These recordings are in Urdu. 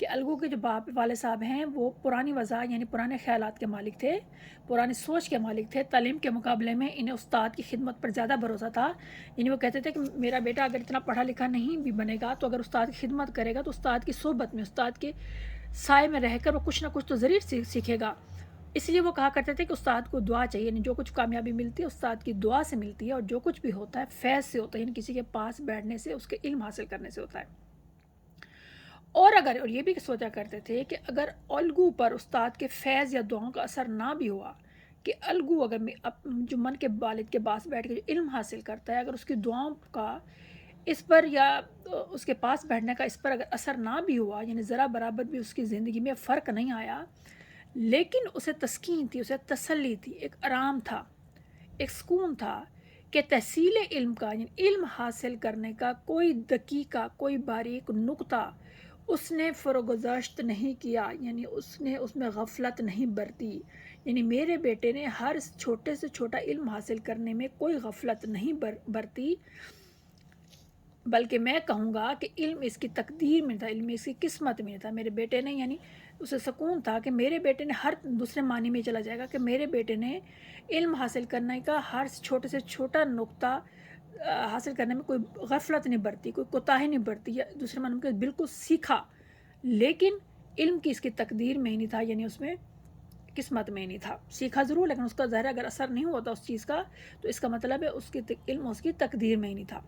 کہ الگو کے جو باپ والد صاحب ہیں وہ پرانی وضع یعنی پرانے خیالات کے مالک تھے، پرانی سوچ کے مالک تھے. تعلیم کے مقابلے میں انہیں استاد کی خدمت پر زیادہ بھروسہ تھا. یعنی وہ کہتے تھے کہ میرا بیٹا اگر اتنا پڑھا لکھا نہیں بھی بنے گا تو اگر استاد کی خدمت کرے گا تو استاد کی صحبت میں، استاد کے سائے میں رہ کر وہ کچھ نہ کچھ تو ضرور سیکھے گا. اس لیے وہ کہا کرتے تھے کہ استاد کو دعا چاہیے. یعنی جو کچھ کامیابی ملتی ہے استاد کی دعا سے ملتی ہے، اور جو کچھ بھی ہوتا ہے فیض سے ہوتا ہے، یعنی کسی کے پاس بیٹھنے سے، اس کے علم حاصل کرنے سے ہوتا ہے. اور یہ بھی سوچا کرتے تھے کہ اگر الگو پر استاد کے فیض یا دعاؤں کا اثر نہ بھی ہوا، کہ الگو اگر جمن کے والد کے پاس بیٹھ کے جو علم حاصل کرتا ہے، اگر اس کی دعاؤں کا اس پر یا اس کے پاس بیٹھنے کا اس پر اگر اثر نہ بھی ہوا، یعنی ذرا برابر بھی اس کی زندگی میں فرق نہیں آیا، لیکن اسے تسکین تھی، اسے تسلی تھی، ایک آرام تھا، ایک سکون تھا کہ تحصیل علم کا، یعنی علم حاصل کرنے کا کوئی دقیقہ، کوئی باریک نقطہ اس نے فروگزاشت نہیں کیا، یعنی اس نے اس میں غفلت نہیں برتی. یعنی میرے بیٹے نے ہر چھوٹے سے چھوٹا علم حاصل کرنے میں کوئی غفلت نہیں برتی، بلکہ میں کہوں گا کہ علم اس کی تقدیر میں تھا، علم اس کی قسمت میں تھا. میرے بیٹے نے، یعنی اسے سکون تھا کہ میرے بیٹے نے، ہر دوسرے معنی میں چلا جائے گا کہ میرے بیٹے نے علم حاصل کرنے کا ہر چھوٹے سے چھوٹا نقطہ حاصل کرنے میں کوئی غفلت نہیں برتی، کوئی کوتاہی نہیں برتی، یا دوسرے معنی میں بالکل سیکھا. لیکن علم کی اس کی تقدیر میں ہی نہیں تھا، یعنی اس میں قسمت میں ہی نہیں تھا. سیکھا ضرور، لیکن اس کا ظاہر اگر اثر نہیں ہوتا اس چیز کا تو اس کا مطلب ہے اس کی علم اس کی تقدیر میں ہی نہیں تھا.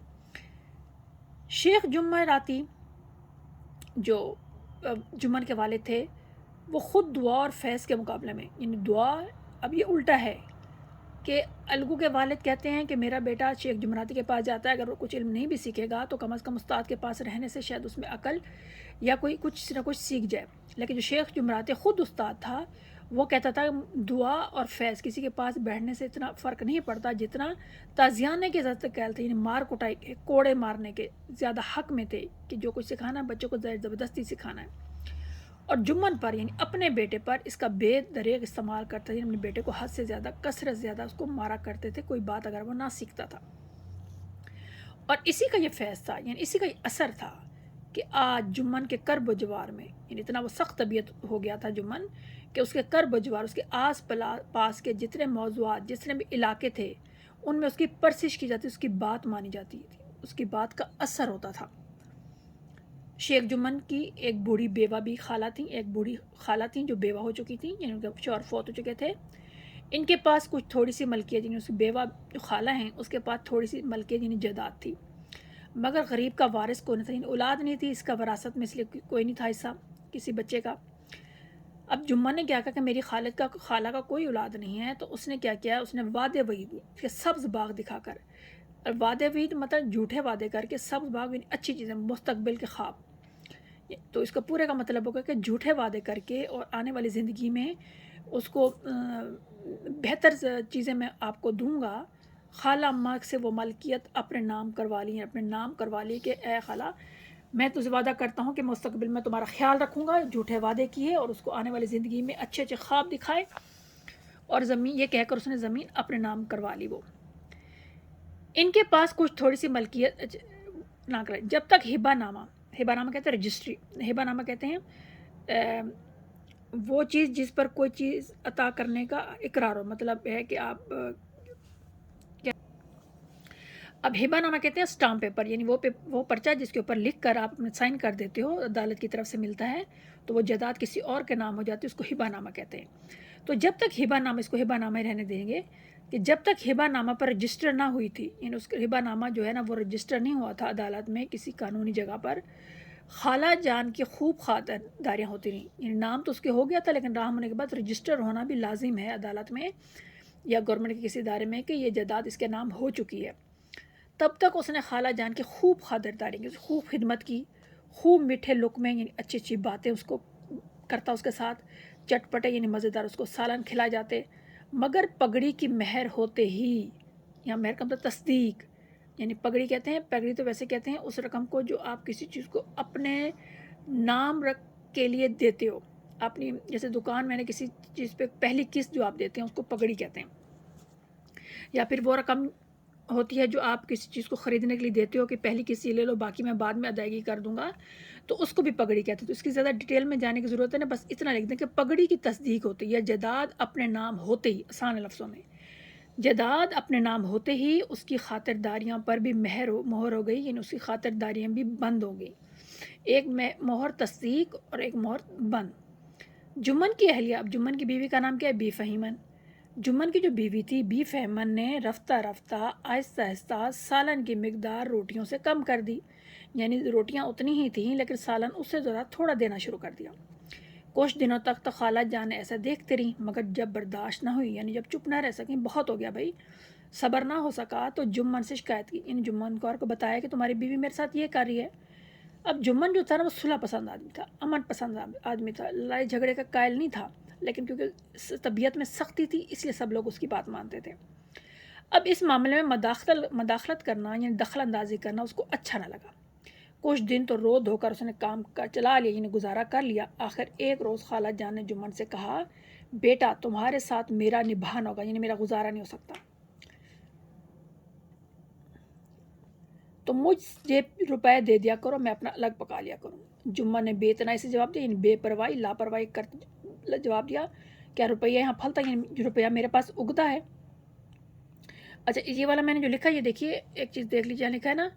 شیخ جمعراتی جو جمن کے والد تھے، وہ خود دعا اور فیض کے مقابلے میں، یعنی دعا، اب یہ الٹا ہے کہ الگو کے والد کہتے ہیں کہ میرا بیٹا شیخ جمعراتی کے پاس جاتا ہے، اگر وہ کچھ علم نہیں بھی سیکھے گا تو کم از کم استاد کے پاس رہنے سے شاید اس میں عقل یا کوئی کچھ نہ کچھ سیکھ جائے. لیکن جو شیخ جمعراتی خود استاد تھا، وہ کہتا تھا دعا اور فیض کسی کے پاس بیٹھنے سے اتنا فرق نہیں پڑتا جتنا تازیانے کے ذات کہتے ہیں، یعنی مار کٹائی کے، کوڑے مارنے کے زیادہ حق میں تھے کہ جو کچھ سکھانا ہے بچوں کو زبردستی سکھانا ہے. اور جمن پر، یعنی اپنے بیٹے پر اس کا بے دریغ استعمال کرتے تھے. اپنے بیٹے کو حد سے زیادہ، کثرت سے زیادہ اس کو مارا کرتے تھے، کوئی بات اگر وہ نہ سیکھتا تھا. اور اسی کا یہ فیض تھا، یعنی اسی کا یہ اثر تھا کہ آج جمن کے کرب و جوار میں، یعنی اتنا وہ سخت طبیعت ہو گیا تھا جمن کہ اس کے کرب و جوار، اس کے آس پاس کے جتنے موضوعات، جتنے بھی علاقے تھے، ان میں اس کی پرسش کی جاتی، اس کی بات مانی جاتی تھی، اس کی بات کا اثر ہوتا تھا. شیخ جمن کی ایک بوڑھی بیوہ بھی خالہ تھیں، ایک بوڑھی خالہ تھیں جو بیوہ ہو چکی تھیں، یعنی ان کے شوہر فوت ہو چکے تھے. ان کے پاس کچھ تھوڑی سی ملکیت، یعنی اس کی بیوہ جو خالہ ہیں اس کے پاس تھوڑی سی ملکیت یعنی جائیداد تھی، مگر غریب کا وارث کوئی نہیں تھا، یعنی اولاد نہیں تھی اس کا وراثت میں، اس لیے کوئی نہیں تھا حصہ کسی بچے کا. اب جمن نے کیا کہا کہ میری خالہ کا کوئی اولاد نہیں ہے، تو اس نے کیا کیا، اس نے وعدے وعید کے سبز باغ دکھا کر، اور وعدے وعید مطلب جھوٹے وعدے کر کے، سبز باغ یعنی اچھی چیزیں، مستقبل کے خواب، تو اس کا پورے کا مطلب ہوگا کہ جھوٹے وعدے کر کے اور آنے والی زندگی میں اس کو بہتر چیزیں میں آپ کو دوں گا. خالہ اماں سے وہ ملکیت اپنے نام کروا لی کہ اے خالہ، میں تجھے وعدہ کرتا ہوں کہ مستقبل میں تمہارا خیال رکھوں گا. جھوٹے وعدے کیے اور اس کو آنے والی زندگی میں اچھے اچھے خواب دکھائے، اور زمین، یہ کہہ کر اس نے زمین اپنے نام کروا لی. وہ ان کے پاس کچھ تھوڑی سی ملکیت نہ کرے جب تک ہبہ نامہ کہتے ہیں رجسٹری، ہبہ نامہ کہتے ہیں وہ چیز جس پر کوئی چیز عطا کرنے کا اقرار ہو، مطلب ہے کہ آپ اب ہبہ نامہ کہتے ہیں اسٹامپ پیپر، یعنی وہ پرچہ جس کے اوپر لکھ کر آپ سائن کر دیتے ہو، عدالت کی طرف سے ملتا ہے تو وہ جائیداد کسی اور کے نام ہو جاتی ہے، اس کو ہبہ نامہ کہتے ہیں. تو جب تک ہبہ نامہ، اس کو ہبہ نامہ رہنے دیں گے کہ جب تک ہبہ نامہ پر رجسٹر نہ ہوئی تھی، یعنی اس کا ہبہ نامہ جو ہے نا وہ رجسٹر نہیں ہوا تھا عدالت میں کسی قانونی جگہ پر، خالہ جان کی خوب خاطرداریاں ہوتی رہیں. یعنی نام تو اس کے ہو گیا تھا، لیکن نام ہونے کے بعد رجسٹر ہونا بھی لازم ہے عدالت میں یا گورنمنٹ کے کسی ادارے میں کہ یہ جائیداد اس کے نام ہو چکی ہے. تب تک اس نے خالہ جان کی خوب خاطرداری کی، خوب خدمت کی، خوب میٹھے لقمے یعنی اچھی اچھی باتیں اس کو کرتا، اس کے ساتھ چٹپٹے یعنی مزیدار اس کو سالن کھلائے جاتے. مگر پگڑی کی مہر ہوتے ہی، یہاں مہر کا مطلب تصدیق، یعنی پگڑی کہتے ہیں، پگڑی تو ویسے کہتے ہیں اس رقم کو جو آپ کسی چیز کو اپنے نام رکھ کے لیے دیتے ہو، اپنی جیسے دکان میں نے کسی چیز پہ پہلی قسط جو آپ دیتے ہیں اس کو پگڑی کہتے ہیں. یا پھر وہ رقم ہوتی ہے جو آپ کسی چیز کو خریدنے کے لیے دیتے ہو کہ پہلی کسی لے لو باقی میں بعد میں ادائیگی کر دوں گا، تو اس کو بھی پگڑی کہتے ہیں۔ تو اس کی زیادہ ڈیٹیل میں جانے کی ضرورت ہے نا، بس اتنا لکھ دیں کہ پگڑی کی تصدیق ہوتی ہے یا جائیداد اپنے نام ہوتے ہی، آسان لفظوں میں جائیداد اپنے نام ہوتے ہی اس کی خاطرداریاں پر بھی مہر ہو گئی، یعنی اس کی خاطرداریاں بھی بند ہو گئی۔ ایک مہر تصدیق اور ایک مہر بند۔ جمن کی اہلیہ، اب جمن کی بیوی کا نام کیا ہے؟ بی فہیمن۔ جمن کی جو بیوی تھی بی فہمن نے رفتہ رفتہ آہستہ آہستہ سالن کی مقدار روٹیوں سے کم کر دی، یعنی روٹیاں اتنی ہی تھیں لیکن سالن اس سے ذرا تھوڑا دینا شروع کر دیا۔ کچھ دنوں تک تو خالہ جان ایسا دیکھتے رہی، مگر جب برداشت نہ ہوئی، یعنی جب چپ نہ رہ سکیں، بہت ہو گیا بھائی، صبر نہ ہو سکا، تو جمن سے شکایت کی، یعنی جمن کو بتایا کہ تمہاری بیوی میرے ساتھ یہ کر رہی ہے۔ اب جمن جو تھا نا وہ صلح پسند آدمی تھا، امن پسند آدمی تھا، لڑائی جھگڑے کا قائل نہیں تھا، لیکن کیونکہ طبیعت میں سختی تھی اس لیے سب لوگ اس کی بات مانتے تھے۔ اب اس معاملے میں مداخلت کرنا یعنی دخل اندازی کرنا اس کو اچھا نہ لگا۔ کچھ دن تو رو دھو کر اس نے کام چلا لیا، یعنی گزارا کر لیا۔ آخر ایک روز خالہ جان نے جمن سے کہا، بیٹا تمہارے ساتھ میرا نبھانا ہوگا، یعنی میرا گزارا نہیں ہو سکتا، تو مجھے روپے دے دیا کرو، میں اپنا الگ پکا لیا کروں۔ جمن نے بے اتنائی سے جواب دیا، یعنی بے پرواہی لاپرواہی کر جواب دیا، کیا روپیہ یہاں پھلتا ہے؟ یعنی روپیہ میرے پاس اگتا ہے۔ اچھا یہ والا میں نے جو لکھا ہے، یہ دیکھیے ایک چیز دیکھ لیجیے، لکھا ہے نا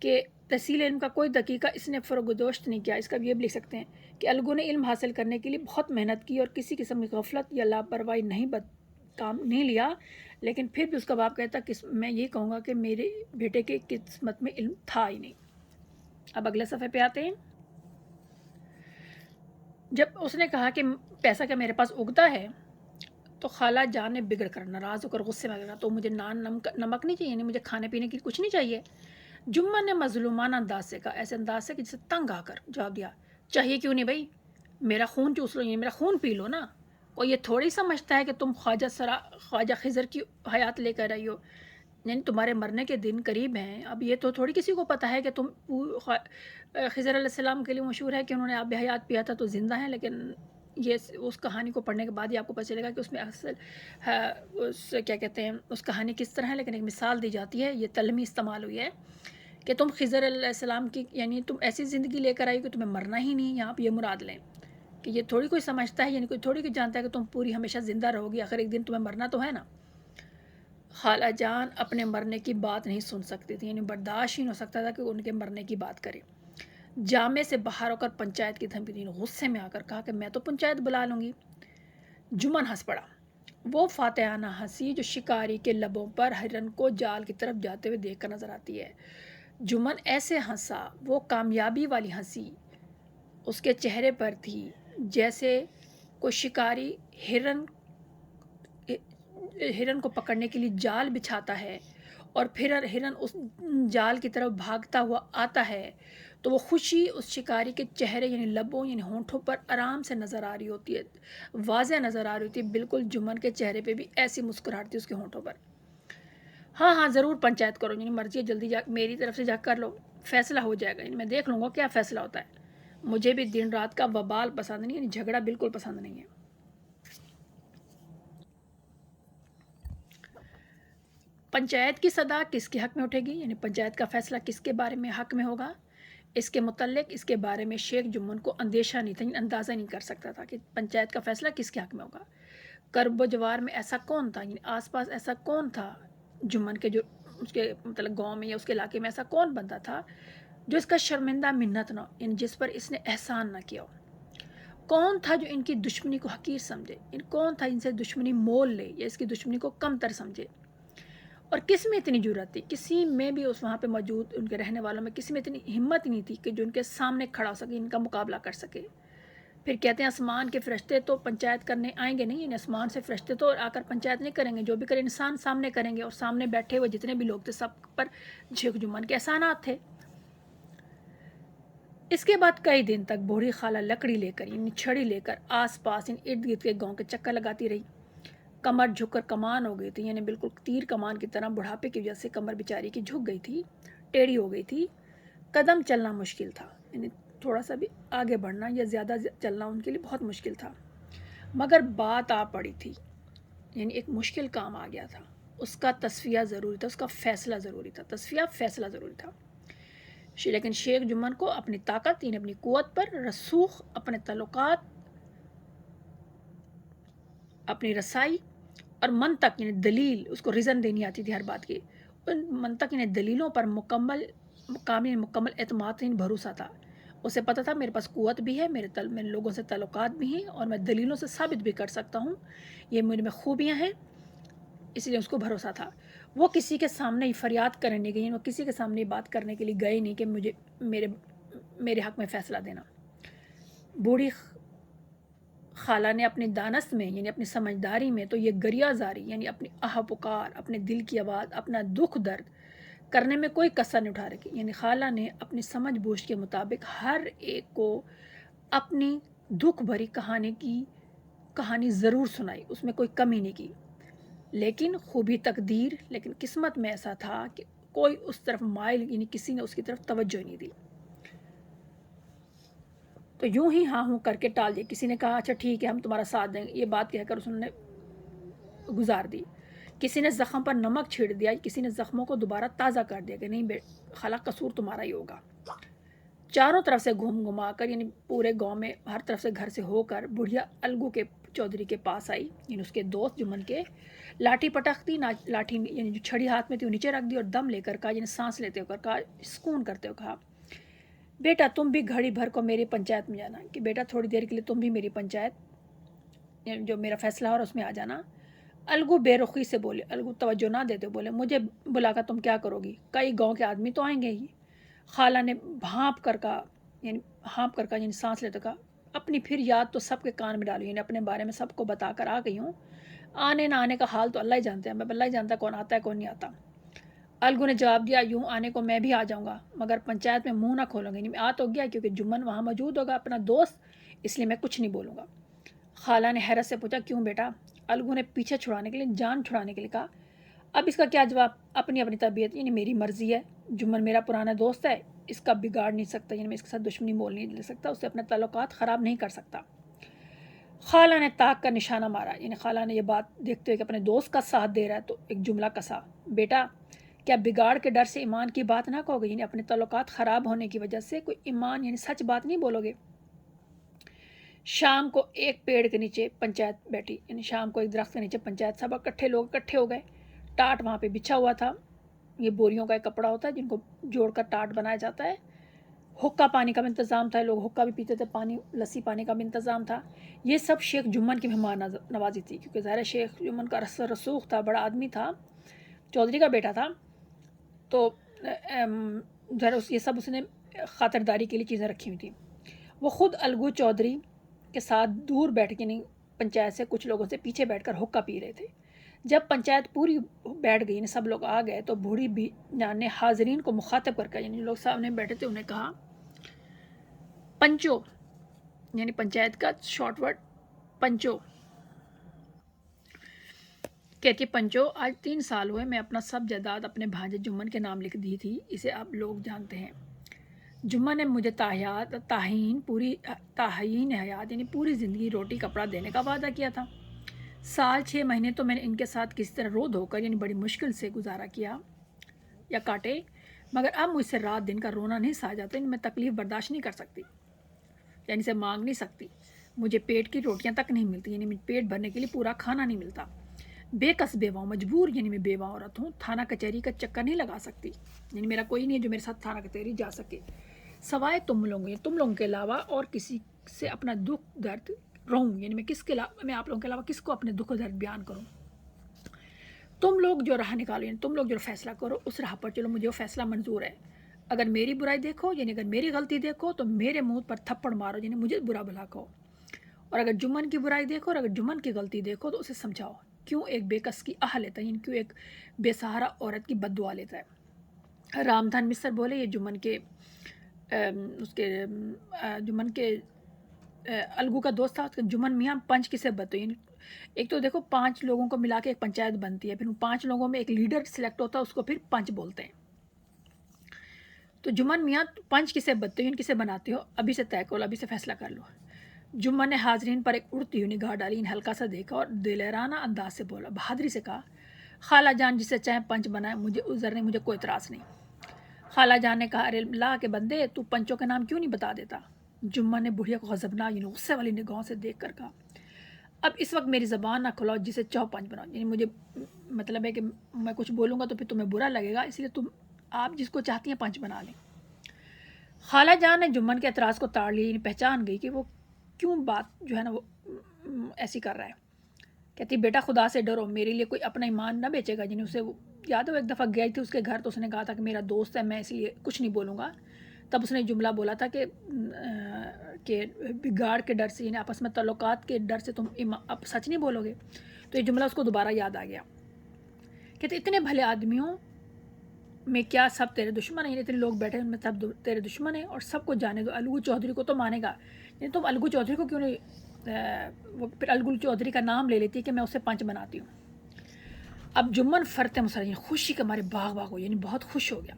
کہ تحصیل علم کا کوئی دقیقہ اس نے فروگزاشت نہیں کیا۔ اس کا بھی یہ بھی لکھ سکتے ہیں کہ الگو نے علم حاصل کرنے کے لیے بہت محنت کی اور کسی قسم کی غفلت یا لاپرواہی کام نہیں لیا، لیکن پھر بھی اس کا باپ کہتا کہ میں یہ کہوں گا کہ میرے بیٹے کی قسمت میں علم تھا ہی نہیں۔ اب اگلے صفحے پہ آتے ہیں۔ جب اس نے کہا کہ پیسہ کیا میرے پاس اگتا ہے، تو خالہ جان نے بگڑ کر ناراض ہو کر غصے میں لگا، تو مجھے نمک نہیں چاہیے، یعنی مجھے کھانے پینے کی کچھ نہیں چاہیے۔ جمن نے مظلومانہ انداز سے کہا، ایسے انداز سے کہ جسے تنگ آ کر جواب دیا، چاہیے کیوں نہیں بھائی، میرا خون چوس لو، یعنی میرا خون پی لو نا، اور یہ تھوڑی سمجھتا ہے کہ تم خواجہ خضر کی حیات لے کر آئی ہو، یعنی تمہارے مرنے کے دن قریب ہیں، اب یہ تو تھوڑی کسی کو پتہ ہے کہ تم خضر علیہ السلام کے لیے مشہور ہے کہ انہوں نے آب حیات پیا تھا تو زندہ ہیں، لیکن یہ اس کہانی کو پڑھنے کے بعد ہی آپ کو پتہ چلے گا کہ اس میں اصل اس کیا کہتے ہیں اس کہانی کس طرح ہے، لیکن ایک مثال دی جاتی ہے، یہ تلمی استعمال ہوئی ہے کہ تم خضر علیہ السلام کی، یعنی تم ایسی زندگی لے کر آئی کہ تمہیں مرنا ہی نہیں، یہاں پہ یہ مراد لیں کہ یہ تھوڑی کوئی سمجھتا ہے، یعنی کوئی تھوڑی کوئی جانتا ہے کہ تم پوری ہمیشہ زندہ رہو گی، آخر ایک دن تمہیں مرنا تو ہے نا۔ خالہ جان اپنے مرنے کی بات نہیں سن سکتی تھی، یعنی برداشت ہی نہیں ہو سکتا تھا کہ ان کے مرنے کی بات کرے۔ جامع سے باہر ہو کر پنچایت کی دھمکی دی، غصے میں آ کر کہا کہ میں تو پنچایت بلا لوں گی۔ جمن ہنس پڑا، وہ فاتحانہ ہنسی جو شکاری کے لبوں پر ہرن کو جال کی طرف جاتے ہوئے دیکھ کر نظر آتی ہے۔ جمن ایسے ہنسا، وہ کامیابی والی ہنسی اس کے چہرے پر تھی، جیسے کوئی شکاری ہرن کو پکڑنے کے لیے جال بچھاتا ہے اور پھر ہرن اس جال کی طرف بھاگتا ہوا آتا ہے، تو وہ خوشی اس شکاری کے چہرے یعنی لبوں یعنی ہونٹوں پر آرام سے نظر آ رہی ہوتی ہے، واضح نظر آ رہی ہوتی ہے، بالکل جمن کے چہرے پہ بھی ایسی مسکراہٹ تھی اس کے ہونٹوں پر۔ ہاں ہاں ضرور پنچایت کرو، یعنی مرضی ہے جلدی جا میری طرف سے جا کر لو، فیصلہ ہو جائے گا، یعنی میں دیکھ لوں گا کیا فیصلہ ہوتا ہے، مجھے بھی دن رات کا وبال پسند نہیں، یعنی جھگڑا بالکل پسند نہیں ہے۔ پنچایت کی صدا کس کے حق میں اٹھے گی، یعنی پنچایت کا فیصلہ کس کے بارے میں حق میں ہوگا، اس کے متعلق اس کے بارے میں شیخ جمن کو اندیشہ نہیں تھا، یعنی اندازہ نہیں کر سکتا تھا کہ پنچایت کا فیصلہ کس کے حق میں ہوگا۔ کرب و جوار میں ایسا کون تھا، یعنی آس پاس ایسا کون تھا جمن کے جو اس کے مطلب گاؤں میں یا اس کے علاقے میں ایسا کون بندہ تھا جو اس کا شرمندہ منت نہ، یعنی جس پر اس نے احسان نہ کیا ہو، کون تھا جو ان کی دشمنی کو حقیر سمجھے، کون تھا ان سے دشمنی مول لے یا اس کی دشمنی کو کم تر سمجھے، اور کس میں اتنی جرأت تھی، کسی میں بھی اس وہاں پہ موجود ان کے رہنے والوں میں کسی میں اتنی ہمت نہیں تھی کہ جو ان کے سامنے کھڑا ہو سکے، ان کا مقابلہ کر سکے۔ پھر کہتے ہیں آسمان کے فرشتے تو پنچایت کرنے آئیں گے نہیں، یعنی آسمان سے فرشتے تو آ کر پنچایت نہیں کریں گے، جو بھی کرے انسان سامنے کریں گے، اور سامنے بیٹھے ہوئے جتنے بھی لوگ تھے سب پر شیخ جمن کے احسانات تھے۔ اس کے بعد کئی دن تک بوڑھی خالہ لکڑی لے کر یعنی چھڑی لے کر آس پاس ارد گرد کے گاؤں کے چکر لگاتی رہی، کمر جھک کر کمان ہو گئی تھی، یعنی بالکل تیر کمان کی طرح بڑھاپے کی وجہ سے کمر بیچاری کی جھک گئی تھی، ٹیڑھی ہو گئی تھی، قدم چلنا مشکل تھا، یعنی تھوڑا سا بھی آگے بڑھنا یا زیادہ چلنا ان کے لیے بہت مشکل تھا، مگر بات آ پڑی تھی، یعنی ایک مشکل کام آ گیا تھا۔ اس کا تصفیہ ضروری تھا، اس کا فیصلہ ضروری تھا، تصفیہ فیصلہ ضروری تھا۔ لیکن شیخ جمن کو اپنی طاقت یعنی اپنی قوت پر رسوخ، اپنے تعلقات، اپنی رسائی اور منطق یعنی دلیل، اس کو ریزن دینی آتی تھی ہر بات کی، ان منطق یعنی دلیلوں پر مکمل اعتماد یعنی بھروسہ تھا۔ اسے پتہ تھا میرے پاس قوت بھی ہے، میرے لوگوں سے تعلقات بھی ہیں، اور میں دلیلوں سے ثابت بھی کر سکتا ہوں، یہ میرے میں خوبیاں ہیں، اس لیے اس کو بھروسہ تھا۔ وہ کسی کے سامنے فریاد کرنے گئی، وہ کسی کے سامنے بات کرنے کے لیے گئے نہیں کہ مجھے میرے حق میں فیصلہ دینا۔ بوڑھی خالہ نے اپنی دانست میں یعنی اپنی سمجھداری میں تو یہ گریہ زاری یعنی اپنی آہ پکار، اپنے دل کی آواز، اپنا دکھ درد کرنے میں کوئی کسر نہیں اٹھا رکھی۔ یعنی خالہ نے اپنی سمجھ بوجھ کے مطابق ہر ایک کو اپنی دکھ بھری کہانی ضرور سنائی، اس میں کوئی کمی نہیں کی۔ لیکن خوبی تقدیر، لیکن قسمت میں ایسا تھا کہ کوئی اس طرف مائل یعنی کسی نے اس کی طرف توجہ نہیں دی۔ تو یوں ہی ہاں ہوں کر کے ٹال دی۔ کسی نے کہا اچھا ٹھیک ہے ہم تمہارا ساتھ دیں گے، یہ بات کہہ کر اس نے گزار دی۔ کسی نے زخم پر نمک چھیڑ دیا، کسی نے زخموں کو دوبارہ تازہ کر دیا کہ نہیں خالہ قصور تمہارا ہی ہوگا۔ چاروں طرف سے گھوم گھما کر یعنی پورے گاؤں میں ہر طرف سے گھر سے ہو کر بڑھیا الگو کے چودھری کے پاس آئی، یعنی اس کے دوست جمن کے، لاٹھی پٹختی، لاٹھی یعنی جو چھڑی ہاتھ میں تھی وہ نیچے رکھ دی اور دم لے کر کہا، یعنی سانس لیتے ہو کر کہا، سکون کرتے ہو کہا، بیٹا تم بھی گھڑی بھر کو میری پنچایت میں جانا، کہ بیٹا تھوڑی دیر کے لیے تم بھی میری پنچایت جو میرا فیصلہ ہو رہا اس میں آ جانا۔ الگو بے رخی سے بولے، الگو توجہ نہ دیتے بولے، مجھے بلا کر تم کیا کرو گی، کئی گاؤں کے آدمی تو آئیں گے ہی۔ خالہ نے ہانپ کر کہا یعنی سانس لیتے کہا، اپنی پھر یاد تو سب کے کان میں ڈالی، یعنی اپنے بارے میں سب کو بتا کر آ گئی ہوں، آنے نہ آنے کا حال تو اللہ ہی جانتے ہیں، اللہ ہی جانتا ہے کون آتا ہے کون نہیں آتا۔ الگو نے جواب دیا، یوں آنے کو میں بھی آ جاؤں گا مگر پنچایت میں منہ نہ کھولوں گی، میں آ تو گیا کیونکہ جمن وہاں موجود ہوگا اپنا دوست، اس لیے میں کچھ نہیں بولوں گا۔ خالہ نے حیرت سے پوچھا، کیوں بیٹا؟ الگو نے پیچھے چھڑانے کے لیے، جان چھڑانے کے لیے کہا، اب اس کا کیا جواب، اپنی اپنی طبیعت، یعنی میری مرضی ہے، جمن میرا پرانا دوست ہے، اس کا بگاڑ نہیں سکتا، یعنی میں اس کے ساتھ دشمنی مول نہیں لے سکتا، اس سے اپنے تعلقات خراب نہیں کر سکتا۔ خالہ نے طاق کا نشانہ مارا، یعنی خالہ نے یہ بات دیکھتے ہوئے کہ اپنے دوست کا ساتھ دے رہا ہے تو ایک جملہ کسا، بیٹا کیا بگاڑ کے ڈر سے ایمان کی بات نہ کہو گے، یعنی اپنے تعلقات خراب ہونے کی وجہ سے کوئی ایمان یعنی سچ بات نہیں بولو گے۔ شام کو ایک پیڑ کے نیچے پنچایت بیٹھی، یعنی شام کو ایک درخت کے نیچے پنچایت سب لوگ اکٹھے ہو گئے، ٹاٹ وہاں پہ بچھا ہوا تھا، یہ بوریوں کا ایک کپڑا ہوتا ہے جن کو جوڑ کر ٹاٹ بنایا جاتا ہے، حقہ پانی کا بھی انتظام تھا، لوگ حقہ بھی پیتے تھے، پانی لسی پانی کا بھی انتظام تھا۔ یہ سب شیخ جمن کی مہمان نوازی تھی، کیونکہ ظاہر شیخ جمن کا رسوخ تھا، بڑا آدمی تھا، چودھری کا بیٹا تھا، تو ذرا یہ سب اس نے خاطرداری کے لیے چیزیں رکھی ہوئی تھیں۔ وہ خود الگو چودھری کے ساتھ دور بیٹھ کے نہیں پنچایت سے کچھ لوگوں سے پیچھے بیٹھ کر حقہ پی رہے تھے۔ جب پنچایت پوری بیٹھ گئی، یعنی سب لوگ آ گئے، تو بوڑھی بھی جان نے حاضرین کو مخاطب کر کے، یعنی لوگ سامنے بیٹھے تھے، انہیں کہا، پنچو یعنی پنچایت کا شارٹ ورڈ پنچو، کہتی ہے، پنچو آج 3 سال ہوئے میں اپنا سب جائیداد اپنے بھانجے جمن کے نام لکھ دی تھی، اسے آپ لوگ جانتے ہیں۔ جمن نے مجھے تعین حیات یعنی پوری زندگی روٹی کپڑا دینے کا وعدہ کیا تھا۔ سال 6 مہینے تو میں نے ان کے ساتھ کسی طرح رو دھو کر یعنی بڑی مشکل سے گزارا کیا یا کاٹے، مگر اب مجھ سے رات دن کا رونا نہیں سہا جاتا، میں تکلیف برداشت نہیں کر سکتی، یعنی سے مانگ نہیں سکتی، مجھے پیٹ کی روٹیاں تک نہیں ملتی، یعنی پیٹ بھرنے کے لیے پورا کھانا نہیں ملتا، بے کس بیوہ ہوں، مجبور یعنی میں بیوہ عورت ہوں، تھانہ کچہری کا چکر نہیں لگا سکتی، یعنی میرا کوئی نہیں ہے جو میرے ساتھ تھانہ کچہری جا سکے، سوائے تم لوگوں کے علاوہ اور کسی سے اپنا دکھ درد رہوں، یعنی میں آپ لوگوں کے علاوہ کس کو اپنے دکھ درد بیان کروں، تم لوگ جو راہ نکالو، یعنی تم لوگ جو فیصلہ کرو اس راہ پر چلو، مجھے وہ فیصلہ منظور ہے، اگر میری برائی دیکھو یعنی اگر میری غلطی دیکھو تو میرے منہ پر تھپڑ مارو، یعنی مجھے برا بھلا کہو، اور اگر جمن کی برائی دیکھو اور اگر جمن کی غلطی دیکھو تو اسے سمجھاؤ، کیوں ایک بے کس کی آہ لیتا ہے، یعنی کیوں ایک بے سہارا عورت کی بد دعا لیتا ہے۔ رامدھن مصر بولے، یہ جمن کے الگو کا دوست تھا، جمن میاں پنچ کسے بتو، یعنی ایک تو دیکھو 5 لوگوں کو ملا کے ایک پنچایت بنتی ہے، پھر ان 5 لوگوں میں ایک لیڈر سلیکٹ ہوتا ہے، اس کو پھر پنچ بولتے ہیں، تو جمن میاں پنچ کسے بتو، یعنی کسے بناتے ہو، ابھی سے طے کرو، ابھی سے فیصلہ کر لو۔ جمن نے حاضرین پر ایک اڑتی ہوئی نگاہ ڈالی، ہلکا سا دیکھا اور دلیرانہ انداز سے بولا، بہادری سے کہا، خالہ جان جسے چاہے پنچ بنائے، مجھے عذر نہیں، مجھے کوئی اعتراض نہیں۔ خالہ جان نے کہا ارے اللہ کے بندے تو پنچوں کے نام کیوں نہیں بتا دیتا؟ جمعہ نے بڑھیا کو غضبناک یعنی غصے والی نگاہوں سے دیکھ کر کہا اب اس وقت میری زبان نہ کھلاؤ، جسے چاہو پنچ بناؤ، یعنی مجھے مطلب ہے کہ میں کچھ بولوں گا تو پھر تمہیں برا لگے گا، اس لیے تم آپ جس کو چاہتی ہیں پنچ بنا لیں۔ خالہ جان نے جمن کے اعتراض کو تاڑ لی، یعنی پہچان گئی کہ وہ کیوں بات جو ہے نا وہ ایسی کر رہا ہے۔ کہتی بیٹا خدا سے ڈرو، میرے لیے کوئی اپنا ایمان نہ بیچے گا۔ یعنی اسے یاد ہو ایک دفعہ گئی تھی اس کے گھر تو اس نے کہا تھا کہ میرا دوست ہے، میں اس لیے کچھ نہیں بولوں گا۔ تب اس نے جملہ بولا تھا کہ بگاڑ کے ڈر سے، یعنی آپس میں تعلقات کے ڈر سے تم اب سچ نہیں بولو گے۔ تو یہ جملہ اس کو دوبارہ یاد آ گیا۔ کہتے اتنے بھلے آدمیوں میں کیا سب تیرے دشمن ہیں؟ یعنی اتنے لوگ بیٹھے ان میں سب تیرے دشمن ہیں، اور سب کو جانے دو، الگو چودھری کو تو مانے گا، یعنی تم الگو چودھری کو کیوں نہیں وہ پھر الگو چودھری کا نام لے لیتی ہے کہ میں اسے پنچ بناتی ہوں۔ اب جمن فرتے مسلم خوشی کے مارے باغ ہو، یعنی بہت خوش ہو گیا،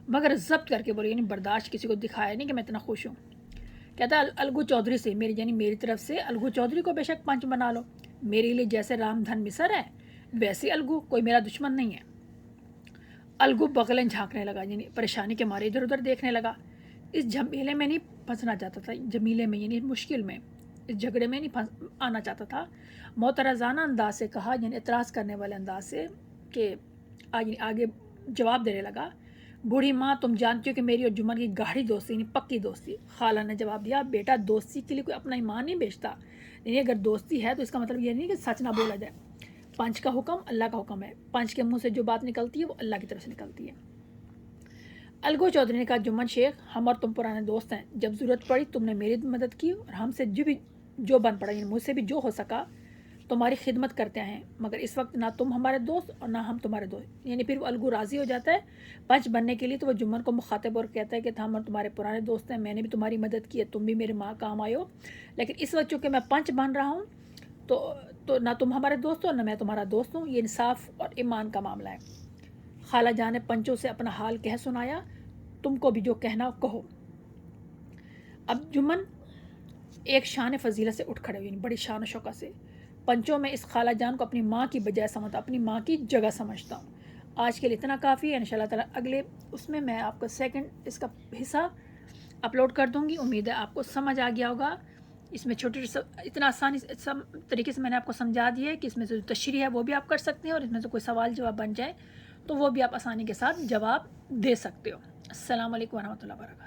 مگر ضبط کر کے بولے، یعنی برداشت کسی کو دکھایا نہیں کہ میں اتنا خوش ہوں۔ کہتا ہے الگو چودھری سے میری طرف سے الگو چودھری کو بے شک پنچ بنا لو، میرے لیے جیسے رام دھن مصر ہے ویسے الگو کوئی میرا دشمن نہیں ہے۔ الگو بغلیں جھانکنے لگا، یعنی پریشانی کے مارے ادھر ادھر دیکھنے لگا۔ اس جھمیلے میں نہیں پھنسنا چاہتا تھا، جمیلے میں یعنی مشکل میں، اس جھگڑے میں نہیں آنا چاہتا تھا۔ معترضانہ انداز سے کہا، یعنی اعتراض کرنے والے انداز سے، کہ آگے جواب دینے لگا بوڑھی ماں تم جانتی ہو کہ میری اور جمن کی گاڑھی دوستی یعنی پکی دوستی۔ خالہ نے جواب دیا بیٹا دوستی کے لیے کوئی اپنا ایمان نہیں بیچتا، یعنی اگر دوستی ہے تو اس کا مطلب یہ نہیں کہ سچ نہ بولا جائے۔ پنچ کا حکم اللہ کا حکم ہے، پنچ کے منہ سے جو بات نکلتی ہے وہ اللہ کی طرف سے نکلتی ہے۔ الگو چودھری نے کہا جمن شیخ ہم اور تم پرانے دوست ہیں، جب ضرورت پڑی تم نے میری مدد کی اور ہم سے جو بن پڑا، یعنی مجھ سے بھی جو ہو سکا تمہاری خدمت کرتے ہیں، مگر اس وقت نہ تم ہمارے دوست اور نہ ہم تمہارے دوست۔ یعنی پھر وہ الگو راضی ہو جاتا ہے پنچ بننے کے لیے، تو وہ جمن کو مخاطب اور کہتا ہے کہ ہم اور تمہارے پرانے دوست ہیں، میں نے بھی تمہاری مدد کی ہے، تم بھی میرے ماں کام آئے ہو، لیکن اس وقت چونکہ میں پنچ بن رہا ہوں تو نہ تم ہمارے دوست ہو اور نہ میں تمہارا دوست ہوں، یہ انصاف اور ایمان کا معاملہ ہے۔ خالہ جان نے پنچوں سے اپنا حال کہہ سنایا، تم کو بھی جو کہنا کہو۔ اب جمن ایک شان فضیلت سے اٹھ کھڑے ہوئے، یعنی بڑی شان و شوکت سے، پنچوں میں اس خالہ جان کو اپنی ماں کی بجائے سمجھتا، اپنی ماں کی جگہ سمجھتا ہوں۔ آج کے لیے اتنا کافی ہے، انشاءاللہ تعالیٰ اگلے اس میں آپ کا سیکنڈ اس کا حصہ اپلوڈ کر دوں گی۔ امید ہے آپ کو سمجھ آ گیا ہوگا۔ اس میں چھوٹی اتنا آسانی طریقے سے میں نے آپ کو سمجھا دیا ہے کہ اس میں سے جو تشریح ہے وہ بھی آپ کر سکتے ہیں، اور اس میں سے کوئی سوال جواب بن جائے تو وہ بھی آپ آسانی کے ساتھ جواب دے سکتے ہو۔ السلام علیکم ورحمۃ اللہ وبرکاتہ۔